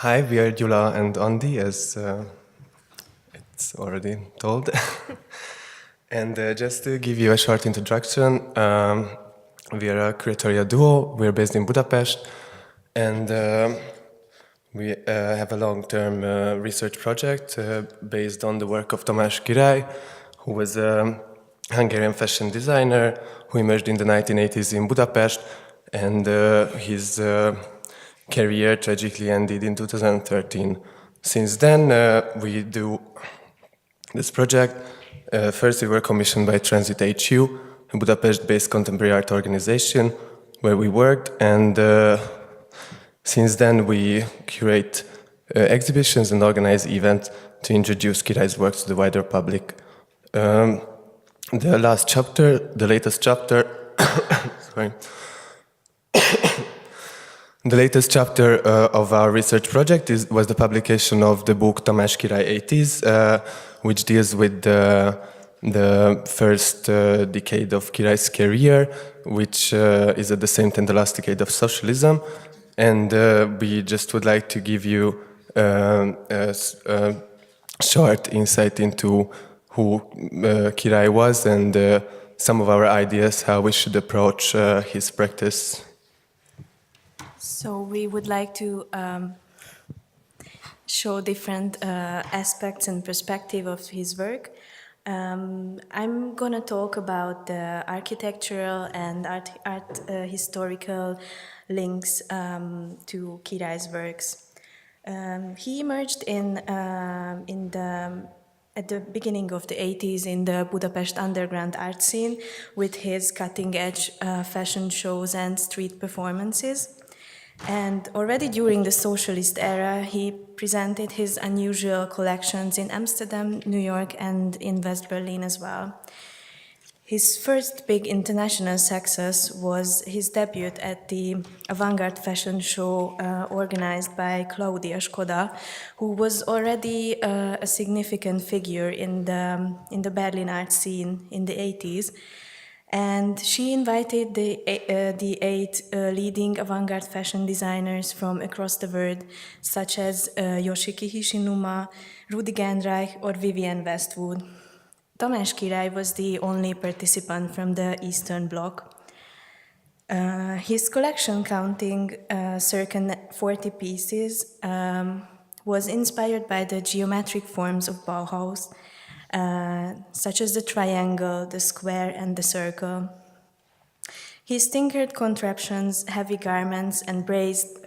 Hi, we are Gyula and Andi, as it's already told. And just to give you a short introduction, we are a curatorial duo. We're based in Budapest, and we have a long-term research project based on the work of Tamás Király, who was a Hungarian fashion designer who emerged in the 1980s in Budapest, and his career tragically ended in 2013. Since then, we do this project. First, we were commissioned by Transit HU, a Budapest-based contemporary art organization, where we worked, and since then we curate exhibitions and organize events to introduce Király's works to the wider public. The latest chapter, sorry. The latest chapter of our research project was the publication of the book Tamás Király 80s, which deals with the first decade of Király's career, which is at the same time the last decade of socialism. And we just would like to give you a short insight into who Király was and some of our ideas how we should approach his practice. So we would like to show different aspects and perspective of his work. I'm going to talk about the architectural and art historical links to Király's works. He emerged at the beginning of the 80s in the Budapest underground art scene with his cutting-edge fashion shows and street performances. And already during the socialist era, he presented his unusual collections in Amsterdam, New York, and in West Berlin as well. His first big international success was his debut at the Avant-Garde Fashion show organized by Claudia Skoda, who was already a significant figure in the Berlin art scene in the 80s. And she invited the 8 leading avant-garde fashion designers from across the world, such as Yoshiki Hishinuma, Rudi Genreich, or Vivienne Westwood. Tamás Király was the only participant from the Eastern Bloc. His collection, counting circa 40 pieces, was inspired by the geometric forms of Bauhaus, such as the triangle, the square, and the circle. His tinkered contraptions, heavy garments, and braced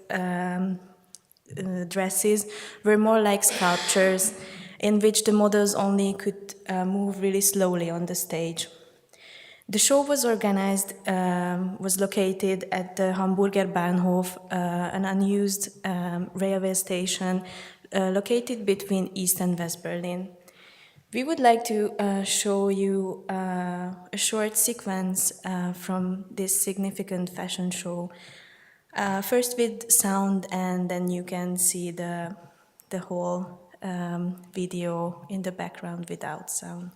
dresses were more like sculptures in which the models only could move really slowly on the stage. The show was located at the Hamburger Bahnhof, an unused railway station located between East and West Berlin. We would like to show you a short sequence from this significant fashion show, first with sound, and then you can see the whole video in the background without sound.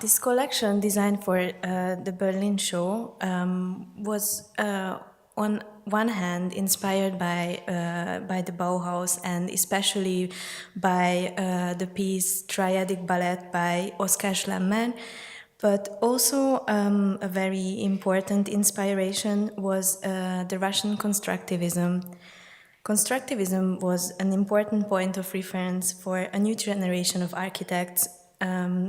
This collection, designed for the Berlin show, was on one hand inspired by the Bauhaus and especially by the piece Triadic Ballet by Oskar Schlemmer, but also a very important inspiration was the Russian Constructivism. Constructivism was an important point of reference for a new generation of architects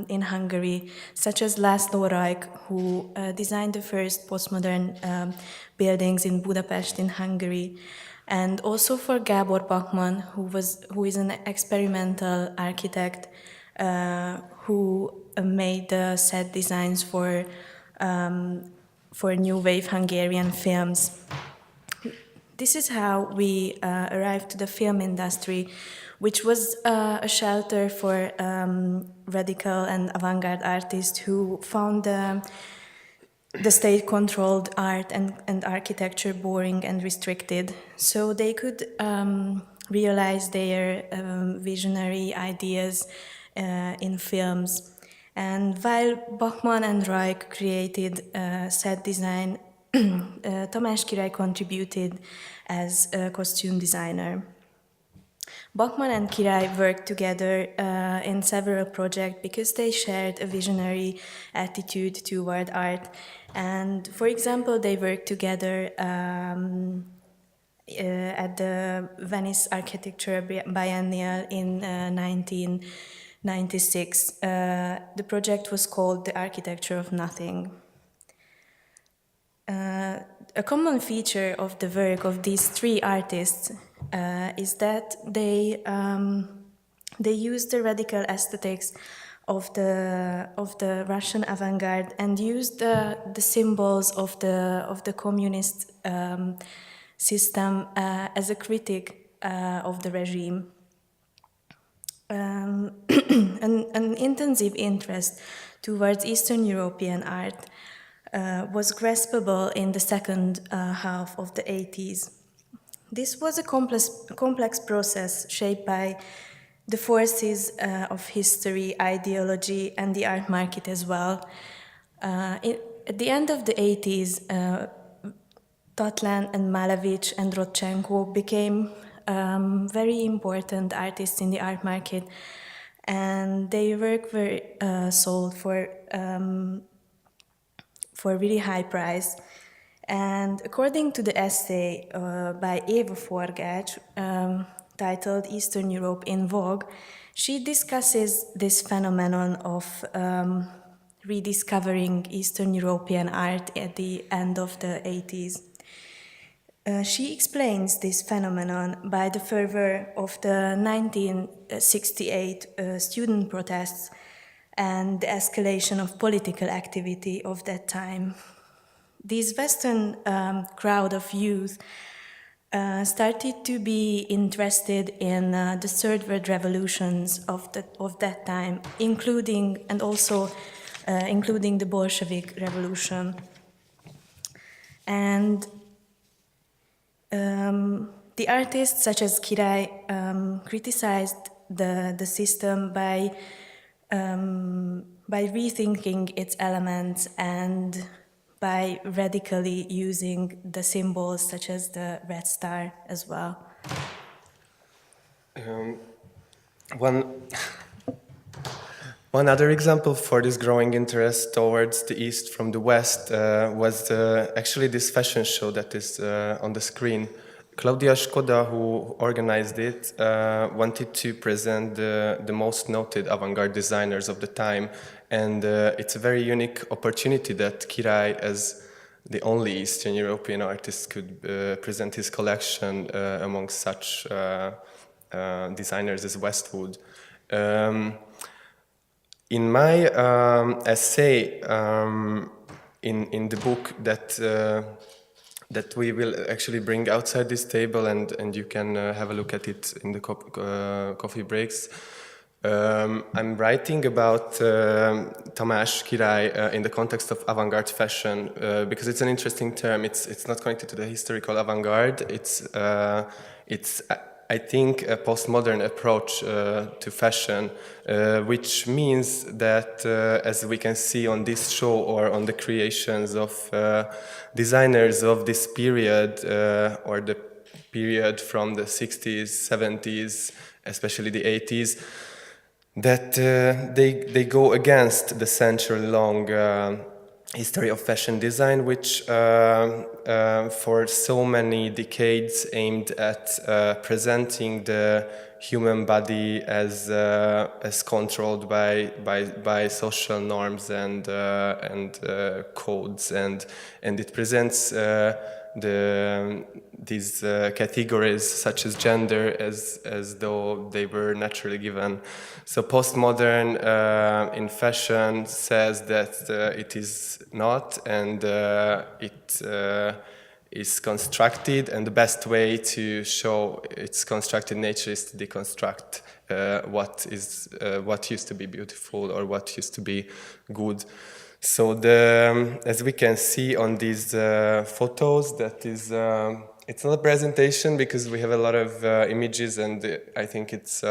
in Hungary, such as László Rajk, who designed the first postmodern buildings in Budapest in Hungary, and also for Gábor Bachmann, who is an experimental architect who made the set designs for new wave Hungarian films. This is how we arrived to the film industry, which was a shelter for radical and avant-garde artists who found the state-controlled art and architecture boring and restricted. So they could realize their visionary ideas in films. And while Bachmann and Rajk created set design, Tamás Király contributed as a costume designer. Bachmann and Király worked together in several projects because they shared a visionary attitude toward art. And for example, they worked together at the Venice Architecture Biennial in 1996. The project was called The Architecture of Nothing. A common feature of the work of these three artists is that they used the radical aesthetics of the Russian avant-garde and used the symbols of the communist system as a critic of the regime. An intensive interest towards Eastern European art was graspable in the second half of the 80s. This was a complex process shaped by the forces of history, ideology, and the art market as well. At the end of the 80s, Tatlan and Malevich and Rodchenko became very important artists in the art market, and their work were sold for really high price. And according to the essay by Eva Forgács, titled Eastern Europe in Vogue, she discusses this phenomenon of rediscovering Eastern European art at the end of the 80s. She explains this phenomenon by the fervor of the 1968 student protests and the escalation of political activity of that time. This Western crowd of youth started to be interested in the third world revolutions of that time, including the Bolshevik Revolution. And the artists such as Király criticized the system by rethinking its elements and by radically using the symbols such as the Red Star as well. One other example for this growing interest towards the East from the West was actually this fashion show that is on the screen. Claudia Skoda, who organized it, wanted to present the most noted avant-garde designers of the time, and it's a very unique opportunity that Király, as the only Eastern European artist, could present his collection among such designers as Westwood. In my essay in the book that we will actually bring outside this table, and you can have a look at it in the coffee breaks, I'm writing about Tamás Király in the context of avant-garde fashion because it's an interesting term. It's not connected to the historical avant-garde. It's I think, a postmodern approach to fashion, which means that, as we can see on this show or on the creations of designers of this period, or the period from the 60s, 70s, especially the 80s, that they go against the century-long history of fashion design, which for so many decades aimed at presenting the human body as controlled by social norms and codes, and it presents these categories such as gender as though they were naturally given. So postmodern in fashion says that it is not, and it is constructed, and the best way to show its constructed nature is to deconstruct what used to be beautiful or what used to be good. So as we can see on these photos, that is, it's not a presentation because we have a lot of images, and I think it's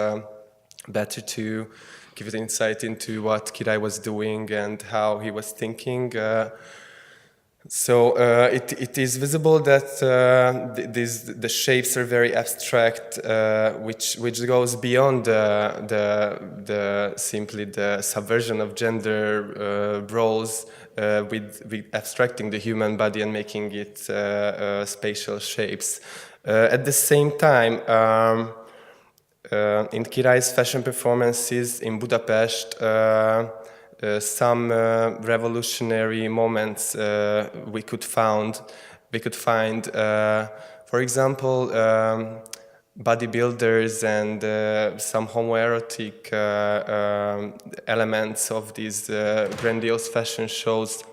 better to give it insight into what Király was doing and how he was thinking. So it is visible that the shapes are very abstract, which goes beyond simply the subversion of gender roles, with abstracting the human body and making it spatial shapes. At the same time, in Király's fashion performances in Budapest, some revolutionary moments we could find. For example, bodybuilders and some homoerotic elements of these grandiose fashion shows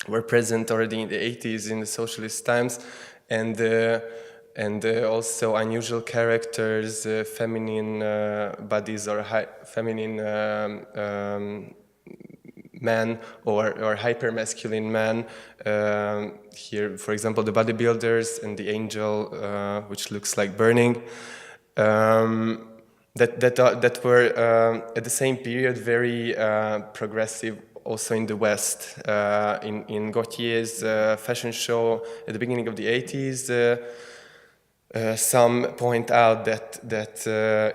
were present already in the 80s, in the socialist times, and also unusual characters, feminine bodies or feminine men or hyper-masculine men. Here, for example, the bodybuilders and the angel, which looks like burning, that were at the same period very progressive also in the West. In Gauthier's fashion show at the beginning of the 80s, some point out that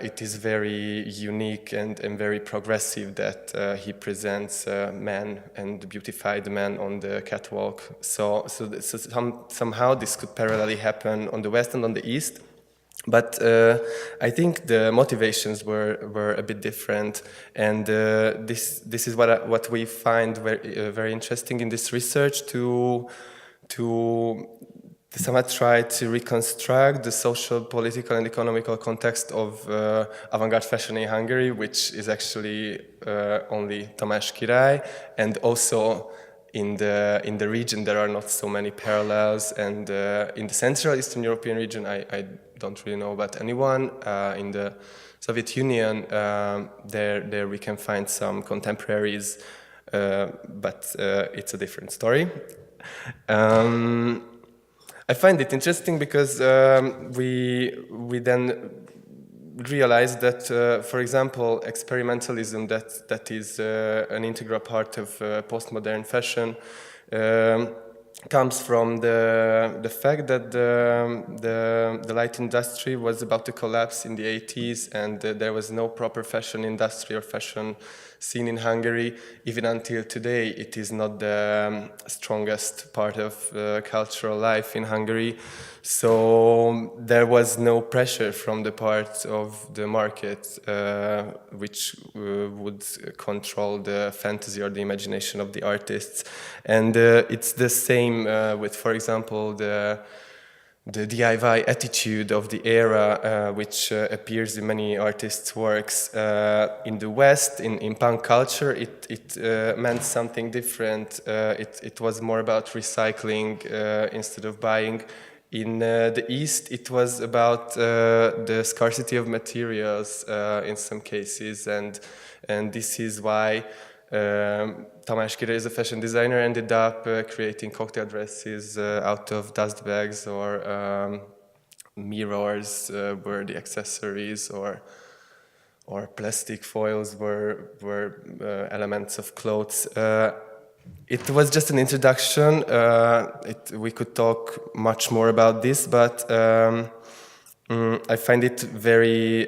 it is very unique and very progressive that he presents men and beautified men on the catwalk. So somehow this could parallelly happen on the West and on the East. But I think the motivations were a bit different, and this is what we find very interesting in this research, to somewhat try to reconstruct the social, political, and economical context of avant-garde fashion in Hungary, which is actually only Tamás Király, and also in the region there are not so many parallels, and in the Central Eastern European region I don't really know about anyone. In the Soviet Union there we can find some contemporaries, but it's a different story. I find it interesting because we then realized that, for example, experimentalism that is an integral part of postmodern fashion comes from the fact that the light industry was about to collapse in the 80s, and there was no proper fashion industry or fashion scene in Hungary. Even until today, it is not the strongest part of cultural life in Hungary. So there was no pressure from the part of the market which would control the fantasy or the imagination of the artists. And it's the same with, for example, the DIY attitude of the era, which appears in many artists' works. In the West, in punk culture, it meant something different. It was more about recycling instead of buying. In the East, it was about the scarcity of materials in some cases, and this is why Tamás Király, as a fashion designer, ended up creating cocktail dresses out of dust bags or mirrors were the accessories, or plastic foils were elements of clothes. It was just an introduction. We could talk much more about this, but I find it very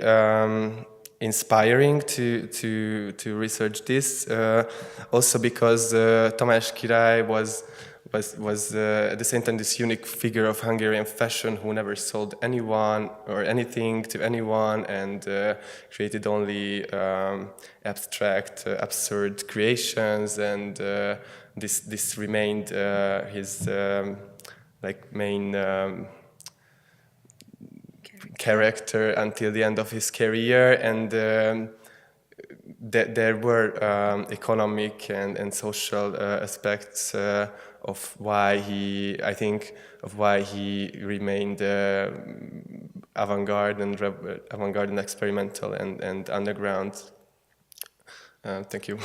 inspiring to research this. Also because Tamás Király was at the same time this unique figure of Hungarian fashion who never sold anyone or anything to anyone, and created only abstract, absurd creations, and this remained his like main character until the end of his career. And there were economic and social aspects of why he remained avant-garde and experimental and underground. Thank you.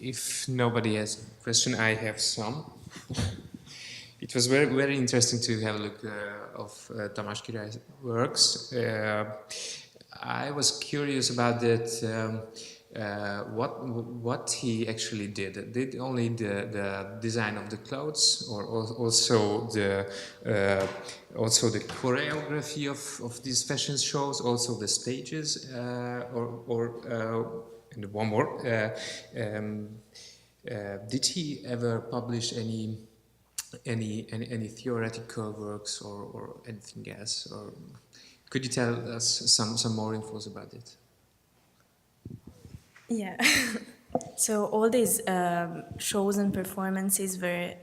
If nobody has a question, I have some. It was very, very interesting to have a look of Tamás Király's works. I was curious about that. What he actually did? Did only the design of the clothes, or also the choreography of these fashion shows, also the stages, and one more. Did he ever publish any theoretical works or anything else? Or could you tell us some more infos about it? Yeah. So all these shows and performances were,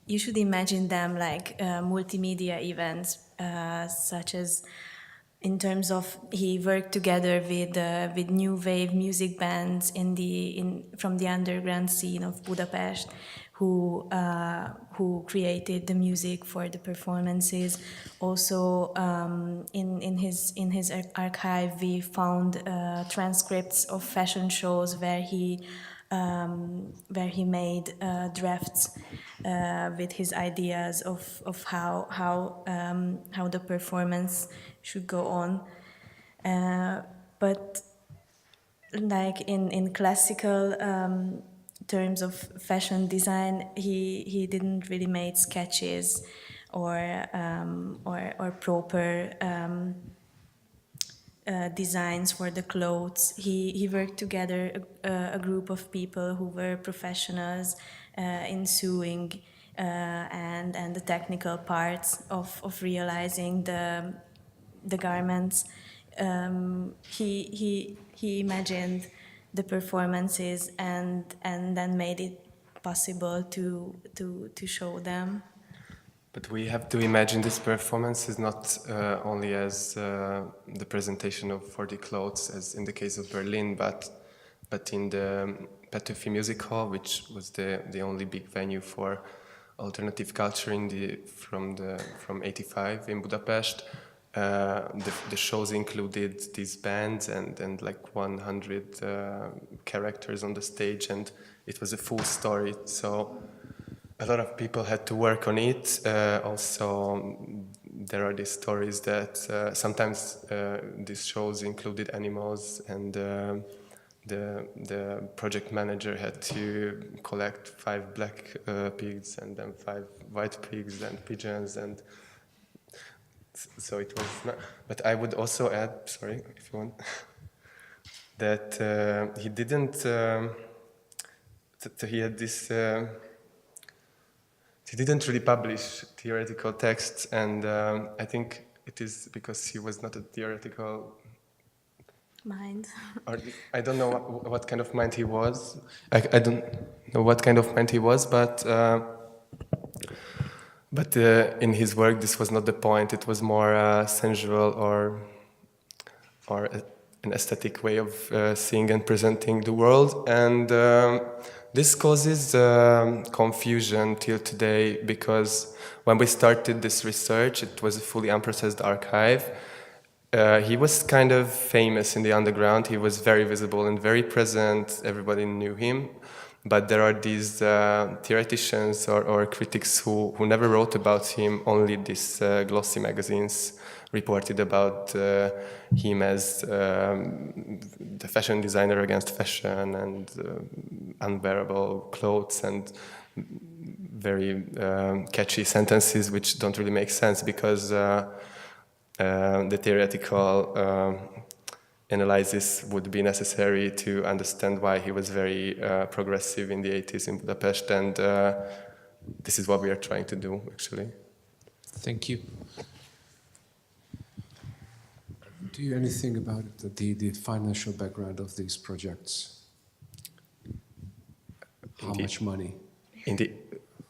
you should imagine them like multimedia events, such as, in terms of, he worked together with new wave music bands from the underground scene of Budapest, who created the music for the performances. Also, in his archive, we found transcripts of fashion shows where he made drafts with his ideas of how the performance should go on. But like in classical terms of fashion design, he didn't really make sketches or proper designs for the clothes. He worked together a group of people who were professionals in sewing and the technical parts of realizing the garments. He imagined the performances and then made it possible to show them. But we have to imagine this performance is not only as the presentation of 40 clothes, as in the case of Berlin, but in the Petőfi Music Hall, which was the only big venue for alternative culture from '85 in Budapest. The shows included these bands and like 100 characters on the stage, and it was a full story. So a lot of people had to work on it. Also, there are these stories that sometimes these shows included animals, and the project manager had to collect 5 black pigs and then 5 white pigs and pigeons, and so it was not. But I would also add, sorry, if you want, that he didn't. He had this. He didn't really publish theoretical texts, and I think it is because he was not a theoretical Mind. Or I don't know what kind of mind he was. I don't know what kind of mind he was, but in his work, this was not the point. It was more sensual or an aesthetic way of seeing and presenting the world, and this causes confusion till today, because when we started this research, it was a fully unprocessed archive. he was kind of famous in the underground. He was very visible and very present. Everybody knew him. But there are these theoreticians or critics who never wrote about him. Only these glossy magazines reported about him as the fashion designer against fashion and unwearable clothes and very catchy sentences which don't really make sense because the theoretical analysis would be necessary to understand why he was very progressive in the 80s in Budapest, and this is what we are trying to do, actually. Thank you. Do you anything about the financial background of these projects? How much money? In the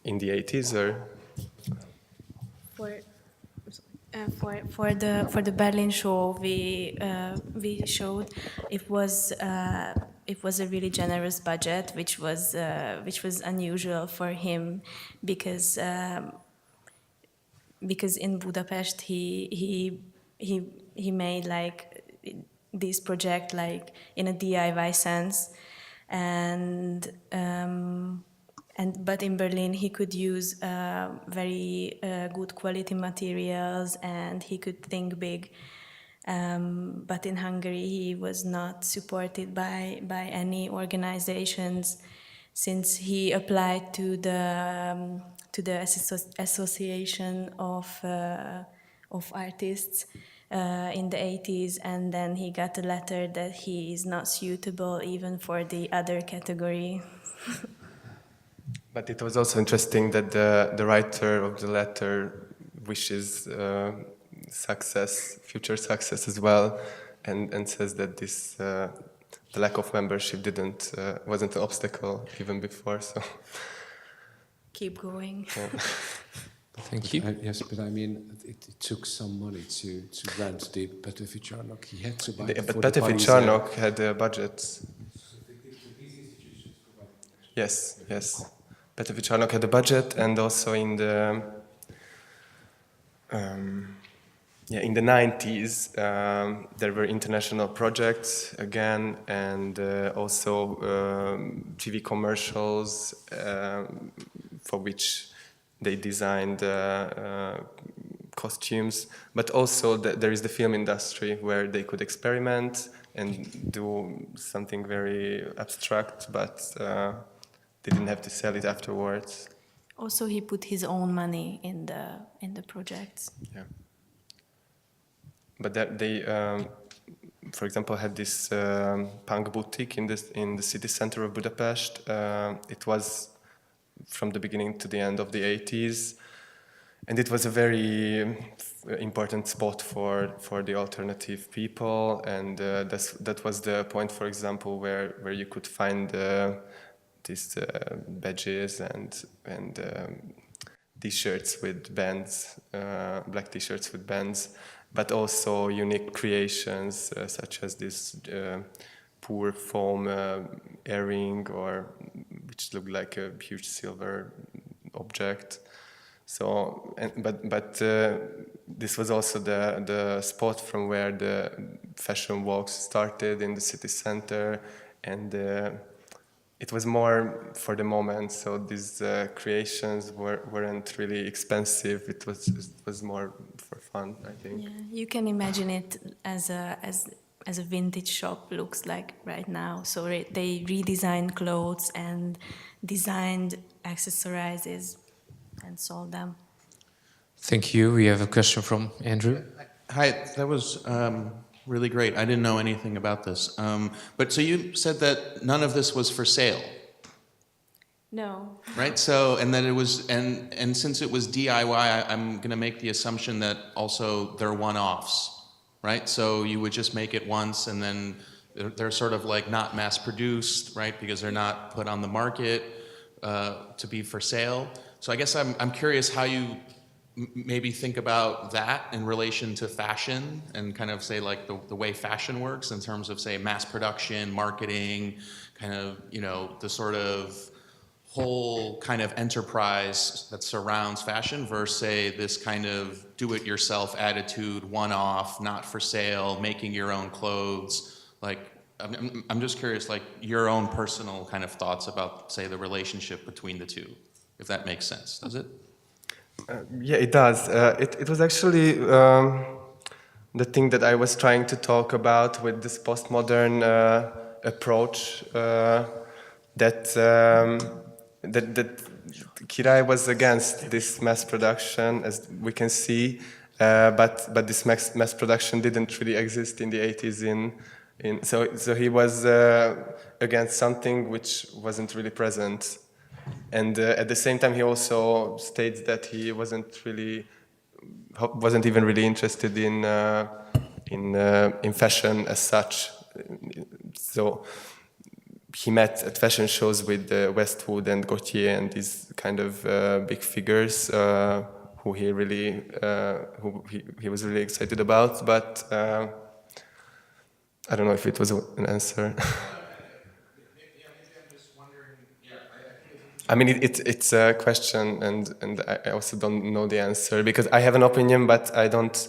80s, or? For the Berlin show we showed, it was a really generous budget, which was unusual for him because in Budapest he made like this project like in a DIY sense, but in Berlin he could use very good quality materials and he could think big. But in Hungary he was not supported by any organizations, since he applied to the Association of Artists in the 80s, and then he got a letter that he is not suitable even for the other category. But it was also interesting that the writer of the letter wishes future success as well, and says that this the lack of membership wasn't an obstacle even before. So Keep going. yeah. Thank you. Yes, but I mean, it took some money to rent the Petőfi Csarnok. He had to buy But Petőfi Csarnok had a budget. Yes. Petőfi Csarnok had a budget, and also in the 90s there were international projects again, and also TV commercials for which they designed costumes. But also there is the film industry where they could experiment and do something very abstract, but they didn't have to sell it afterwards. Also, he put his own money in the projects. Yeah. But they, for example, had this punk boutique in the city center of Budapest. It was from the beginning to the end of the 80s, and it was a very important spot for the alternative people. And that was the point, for example, where you could find these badges and T-shirts with bands, black T-shirts with bands, but also unique creations such as this poor foam earring, which looked like a huge silver object. So, but this was also the spot from where the fashion walks started in the city center, and it was more for the moment. So these creations weren't really expensive. It was more for fun, I think. Yeah, you can imagine it as a vintage shop looks like right now. So they redesigned clothes and designed accessories and sold them. Thank you. We have a question from Andrew. Hi, that was really great. I didn't know anything about this. But so you said that none of this was for sale, No. right? So, and that it was, and since it was DIY, I'm going to make the assumption that also they're one-offs, right? So you would just make it once, and then they're sort of like not mass-produced, right? Because they're not put on the market to be for sale. So I guess I'm curious how you maybe think about that in relation to fashion, and kind of say like the way fashion works in terms of, say, mass production, marketing, kind of, you know, the sort of whole kind of enterprise that surrounds fashion versus, say, this kind of do-it-yourself attitude, one-off, not for sale, making your own clothes? Like, I'm just curious, like, your own personal kind of thoughts about, say, the relationship between the two, if that makes sense. Does it? Yeah, it does. It was actually the thing that I was trying to talk about with this postmodern approach, that Király was against this mass production, as we can see, but this mass production didn't really exist in the 80s. So he was against something which wasn't really present. And at the same time, he also states that he wasn't even really interested in fashion as such. So he met at fashion shows with Westwood and Gaultier and these kind of big figures who he was really excited about. But I don't know if it was an answer. I mean, it's a question, and I also don't know the answer, because I have an opinion, but I don't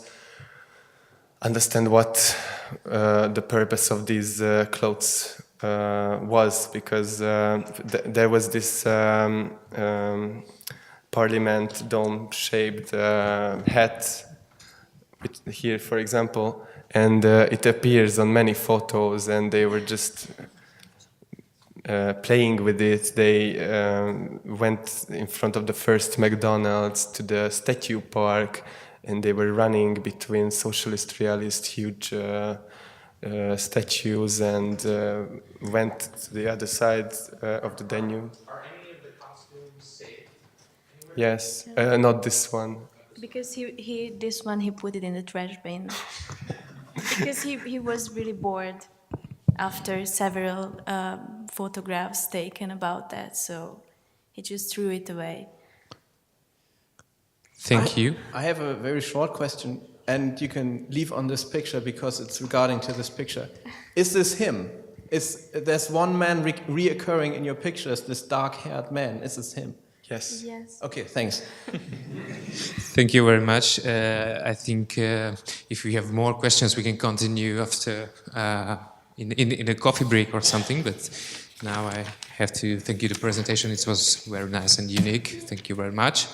understand what the purpose of these clothes was, because there was this parliament dome-shaped hat here, for example, and it appears on many photos, and they were just playing with it. They went in front of the first McDonald's to the statue park, and they were running between socialist, realist, huge statues, and went to the other side of the Danube. Are any of the costumes safe? Yes, not this one. Because this one he put it in the trash bin. Because he was really bored after several photographs taken about that, so he just threw it away. Thank you. I have a very short question, and you can leave on this picture because it's regarding to this picture. Is this him? There's one man reoccurring in your pictures, this dark-haired man. Is this him? Yes. Yes. Okay, thanks. Thank you very much. I think if we have more questions, we can continue after in a coffee break or something. But now I have to thank you for the presentation. It was very nice and unique. Thank you very much.